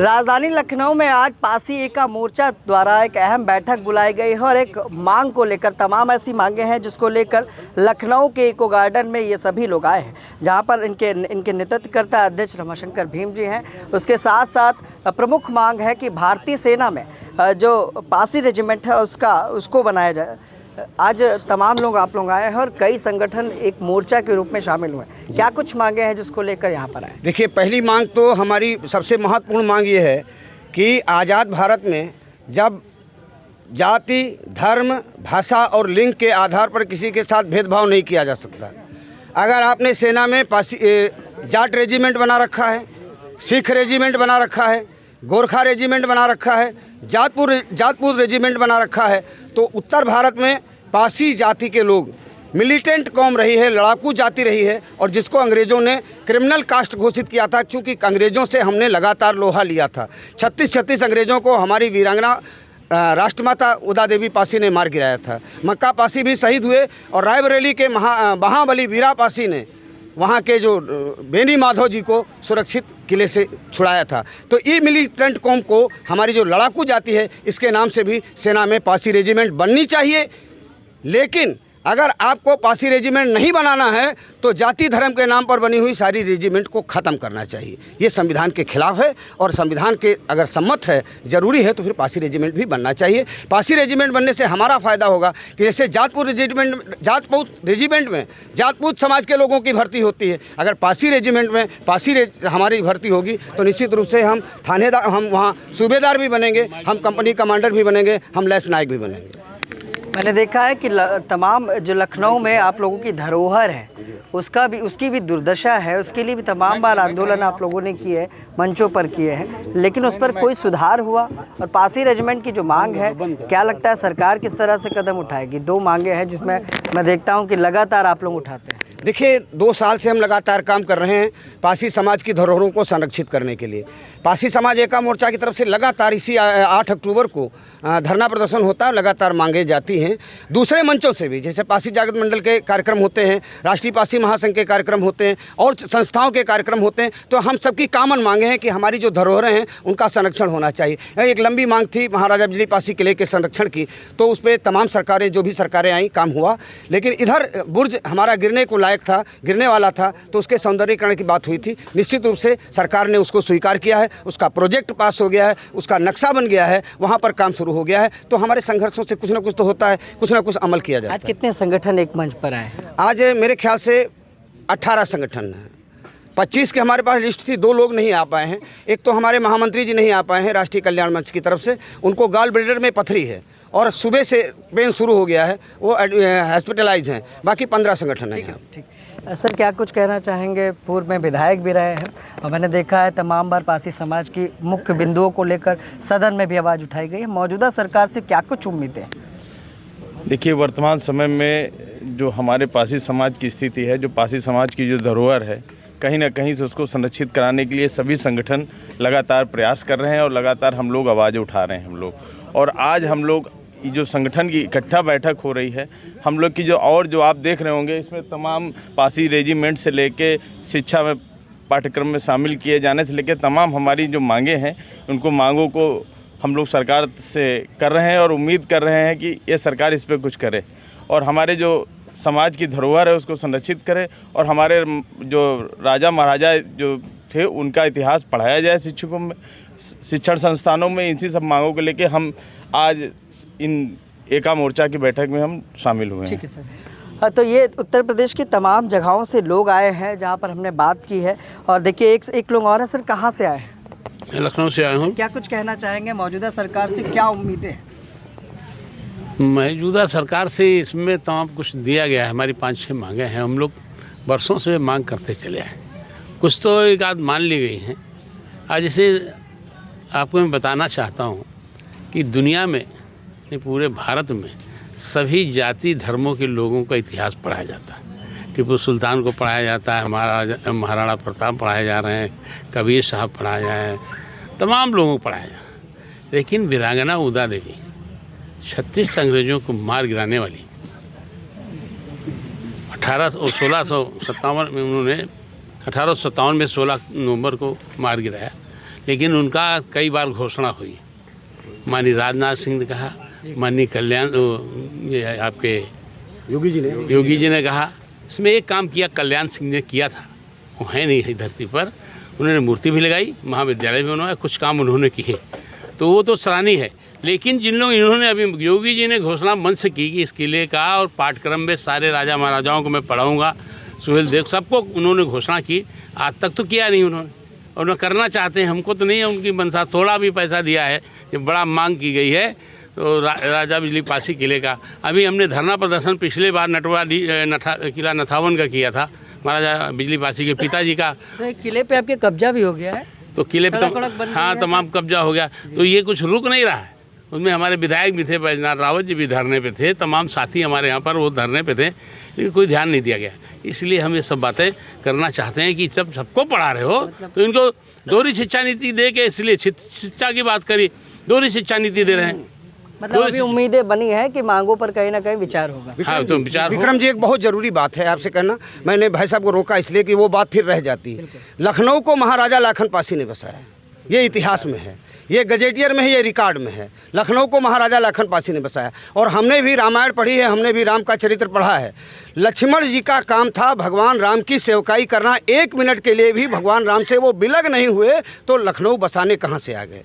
राजधानी लखनऊ में आज पासी एका मोर्चा द्वारा एक अहम बैठक बुलाई गई है और एक मांग को लेकर तमाम ऐसी मांगे हैं जिसको लेकर लखनऊ के इको गार्डन में ये सभी लोग आए हैं, जहां पर इनके नेतृत्वकर्ता अध्यक्ष रमाशंकर भीम जी हैं। उसके साथ साथ प्रमुख मांग है कि भारतीय सेना में जो पासी रेजिमेंट है उसको बनाया जाए। आज तमाम लोग आप लोग आए हैं और कई संगठन एक मोर्चा के रूप में शामिल हुए। क्या कुछ मांगे हैं जिसको लेकर यहाँ पर आए? देखिए, पहली मांग तो हमारी सबसे महत्वपूर्ण मांग ये है कि आज़ाद भारत में जब जाति, धर्म, भाषा और लिंग के आधार पर किसी के साथ भेदभाव नहीं किया जा सकता। अगर आपने सेना में जाट रेजिमेंट बना रखा है, सिख रेजिमेंट बना रखा है, गोरखा रेजिमेंट बना रखा है, जातपुर रेजिमेंट बना रखा है, तो उत्तर भारत में पासी जाति के लोग मिलिटेंट कौम रही है, लड़ाकू जाति रही है, और जिसको अंग्रेज़ों ने क्रिमिनल कास्ट घोषित किया था, क्योंकि अंग्रेज़ों से हमने लगातार लोहा लिया था। 36 अंग्रेज़ों को हमारी वीरांगना राष्ट्रमाता उदा देवी पासी ने मार गिराया था। मक्का पासी भी शहीद हुए और रायबरेली के महाबली वीरा पासी ने वहाँ के जो बेनी माधव जी को सुरक्षित किले से छुड़ाया था। तो ये मिलिटेंट कौम को हमारी जो लड़ाकू जाति है, इसके नाम से भी सेना में पासी रेजिमेंट बननी चाहिए। लेकिन अगर आपको पासी रेजिमेंट नहीं बनाना है तो जाति धर्म के नाम पर बनी हुई सारी रेजिमेंट को ख़त्म करना चाहिए। ये संविधान के खिलाफ है और संविधान के अगर सम्मत है, ज़रूरी है, तो फिर पासी रेजिमेंट भी बनना चाहिए। पासी रेजिमेंट बनने से हमारा फ़ायदा होगा कि जैसे जातपुत रेजिमेंट में जातपुत समाज के लोगों की भर्ती होती है, अगर पासी रेजिमेंट में हमारी भर्ती होगी तो निश्चित रूप से हम थानेदार, हम वहाँ सूबेदार भी बनेंगे, हम कंपनी कमांडर भी बनेंगे, हम लैंस नायक भी बनेंगे। मैंने देखा है कि तमाम जो लखनऊ में आप लोगों की धरोहर है उसकी भी दुर्दशा है। उसके लिए भी तमाम बार आंदोलन आप लोगों ने किए, मंचों पर किए हैं, लेकिन उस पर कोई सुधार हुआ? और पासी रेजिमेंट की जो मांग है, क्या लगता है सरकार किस तरह से कदम उठाएगी? 2 मांगे हैं जिसमें मैं देखता हूँ कि लगातार आप लोग उठाते हैं। देखिए, 2 साल से हम लगातार काम कर रहे हैं पासी समाज की धरोहरों को संरक्षित करने के लिए। पासी समाज एका मोर्चा की तरफ से लगातार इसी 8 अक्टूबर को धरना प्रदर्शन होता है, लगातार मांगे जाती हैं। दूसरे मंचों से भी, जैसे पासी जागृत मंडल के कार्यक्रम होते हैं, राष्ट्रीय पासी महासंघ के कार्यक्रम होते हैं और संस्थाओं के कार्यक्रम होते हैं, तो हम सबकी कॉमन मांगे हैं कि हमारी जो धरोहरें हैं उनका संरक्षण होना चाहिए। एक लंबी मांग थी महाराजा बिजली पासी किले के संरक्षण की, तो उस पर तमाम सरकारें, जो भी सरकारें आई, काम हुआ। लेकिन इधर बुर्ज हमारा गिरने को लायक था, गिरने वाला था, तो उसके सौंदर्यीकरण की बात हुई थी। निश्चित रूप से सरकार ने उसको स्वीकार किया है, उसका प्रोजेक्ट पास हो गया है, उसका नक्शा बन गया है, वहाँ पर काम शुरू हो गया है। तो हमारे संघर्षों से कुछ ना कुछ तो होता है, कुछ ना कुछ अमल किया जाता है। आज कितने संगठन एक मंच पर आए? आज मेरे ख्याल से 18 संगठन हैं। 25 के हमारे पास लिस्ट थी, 2 लोग नहीं आ पाए हैं। एक तो हमारे महामंत्री जी नहीं आ पाए हैं राष्ट्रीय कल्याण मंच की तरफ से, उनको गॉल ब्लैडर में पथरी है और सुबह से पेन शुरू हो गया है, वो हॉस्पिटलाइज हैं। बाकी 15 संगठन हैं। ठीक। सर, क्या कुछ कहना चाहेंगे? पूर्व में विधायक भी रहे हैं और मैंने देखा है तमाम बार पासी समाज की मुख्य बिंदुओं को लेकर सदन में भी आवाज़ उठाई गई है। मौजूदा सरकार से क्या कुछ उम्मीदें? देखिए, वर्तमान समय में जो हमारे पासी समाज की स्थिति है, जो पासी समाज की जो धरोहर है, कहीं ना कहीं से उसको संरक्षित कराने के लिए सभी संगठन लगातार प्रयास कर रहे हैं और लगातार हम लोग आवाज़ उठा रहे हैं हम लोग। और आज हम लोग जो संगठन की इकट्ठा बैठक हो रही है, हम लोग की जो आप देख रहे होंगे, इसमें तमाम पासी रेजिमेंट से लेके शिक्षा में पाठ्यक्रम में शामिल किए जाने से लेके तमाम हमारी जो मांगे हैं, उनको मांगों को हम लोग सरकार से कर रहे हैं और उम्मीद कर रहे हैं कि ये सरकार इस पर कुछ करे और हमारे जो समाज की धरोहर है उसको संरक्षित करे और हमारे जो राजा महाराजा जो थे उनका इतिहास पढ़ाया जाए शिक्षकों में, शिक्षण संस्थानों में। इसी सब मांगों को लेके हम आज इन एका मोर्चा की बैठक में हम शामिल हुए हैं। ठीक है सर। तो ये उत्तर प्रदेश की तमाम जगहों से लोग आए हैं जहाँ पर हमने बात की है। और देखिए, एक लोग और है। सर, कहाँ से आए हैं? मैं लखनऊ से आया हूँ। क्या कुछ कहना चाहेंगे? मौजूदा सरकार से क्या उम्मीदें हैं? मौजूदा सरकार से इसमें तमाम कुछ दिया गया है। हमारी 5-6 मांगे हैं, हम लोग बरसों से मांग करते चले आए। कुछ तो एक आध मान ली गई हैं। आज जैसे आपको मैं बताना चाहता हूँ कि दुनिया में, पूरे भारत में सभी जाति धर्मों के लोगों का इतिहास पढ़ाया जाता है। टीपू सुल्तान को पढ़ाया जाता है, महाराणा प्रताप पढ़ाए जा रहे हैं, कबीर साहब पढ़ाया जाए, तमाम लोगों को पढ़ाया जाए। लेकिन वीरांगना उदा देवी 36 अंग्रेज़ों को मार गिराने वाली 1657 में उन्होंने 1857 में 16 नवंबर को मार गिराया। लेकिन उनका कई बार घोषणा हुई। माननीय राजनाथ सिंह ने कहा, माननीय ये आपके योगी जी ने कहा। इसमें एक काम किया कल्याण सिंह ने किया था, वो है नहीं है धरती पर, उन्होंने मूर्ति भी लगाई, महाविद्यालय भी बनवाया, कुछ काम उन्होंने किए, तो वो तो सराहनीय है। लेकिन जिन लोग इन्होंने अभी योगी जी ने घोषणा मंच से की कि इस किले का और पाठ्यक्रम में सारे राजा महाराजाओं को मैं पढ़ाऊँगा, सुहेल देव सबको उन्होंने घोषणा की, आज तक तो किया नहीं उन्होंने, और न करना चाहते हैं। हमको तो नहीं है उनकी मनसा, थोड़ा भी पैसा दिया है, ये बड़ा मांग की गई है तो राजा बिजली पासी किले का। अभी हमने धरना प्रदर्शन पिछले बार किला नथावन का किया था, महाराजा बिजली पासी के पिताजी का। तो एक किले पे आपके कब्जा भी हो गया है, तो किले पे हाँ तमाम कब्जा हो गया, तो ये कुछ रुक नहीं रहा है। उसमें हमारे विधायक भी थे, बैजनाथ रावत जी भी धरने पे थे, तमाम साथी हमारे यहाँ पर वो धरने पे थे, लेकिन कोई ध्यान नहीं दिया गया। इसलिए हम ये सब बातें करना चाहते हैं कि सबको पढ़ा रहे हो तो इनको दोहरी शिक्षा नीति दे के, इसलिए शिक्षा की बात करी, दोहरी शिक्षा नीति दे रहे हैं। मतलब अभी उम्मीदें बनी है कि मांगों पर कहीं ना कहीं विचार होगा। हाँ, तो विचार विक्रम जी, एक बहुत ज़रूरी बात है आपसे कहना, मैंने भाई साहब को रोका इसलिए कि वो बात फिर रह जाती है। लखनऊ को महाराजा लाखन पासी ने बसाया, ये इतिहास में है, ये गजेटियर में है, ये रिकॉर्ड में है। लखनऊ को महाराजा लाखन पासी ने बसाया, और हमने भी रामायण पढ़ी है, हमने भी राम का चरित्र पढ़ा है। लक्ष्मण जी का काम था भगवान राम की सेवकाई करना, 1 मिनट के लिए भी भगवान राम से वो बिलग नहीं हुए, तो लखनऊ बसाने कहाँ से आ गए।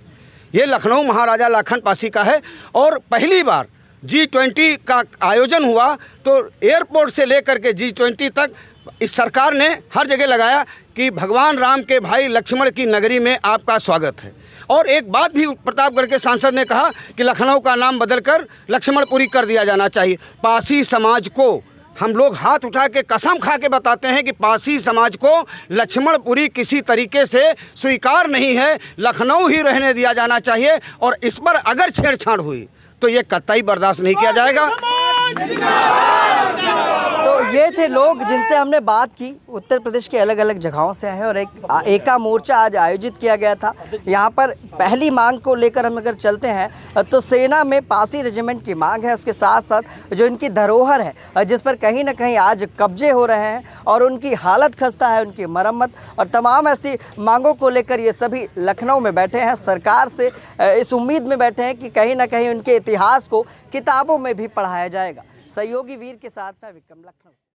ये लखनऊ महाराजा लाखन पासी का है। और पहली बार G20 का आयोजन हुआ तो एयरपोर्ट से लेकर के G20 तक इस सरकार ने हर जगह लगाया कि भगवान राम के भाई लक्ष्मण की नगरी में आपका स्वागत है। और एक बात भी प्रतापगढ़ के सांसद ने कहा कि लखनऊ का नाम बदलकर लक्ष्मणपुरी कर दिया जाना चाहिए। पासी समाज को हम लोग हाथ उठा के कसम खा के बताते हैं कि पासी समाज को लक्ष्मणपुरी किसी तरीके से स्वीकार नहीं है, लखनऊ ही रहने दिया जाना चाहिए, और इस पर अगर छेड़छाड़ हुई तो ये कतई बर्दाश्त नहीं किया जाएगा। तो ये थे लोग जिनसे हमने बात की, उत्तर प्रदेश के अलग अलग जगहों से आए हैं, और एक एका मोर्चा आज आयोजित किया गया था। यहाँ पर पहली मांग को लेकर हम अगर चलते हैं तो सेना में पासी रेजिमेंट की मांग है, उसके साथ साथ जो इनकी धरोहर है जिस पर कहीं ना कहीं आज कब्जे हो रहे हैं और उनकी हालत खस्ता है, उनकी मरम्मत और तमाम ऐसी मांगों को लेकर ये सभी लखनऊ में बैठे हैं। सरकार से इस उम्मीद में बैठे हैं कि कहीं ना कहीं उनके इतिहास को किताबों में भी पढ़ाया जाएगा। सहयोगी वीर के साथ मैं विक्रम, लखनऊ।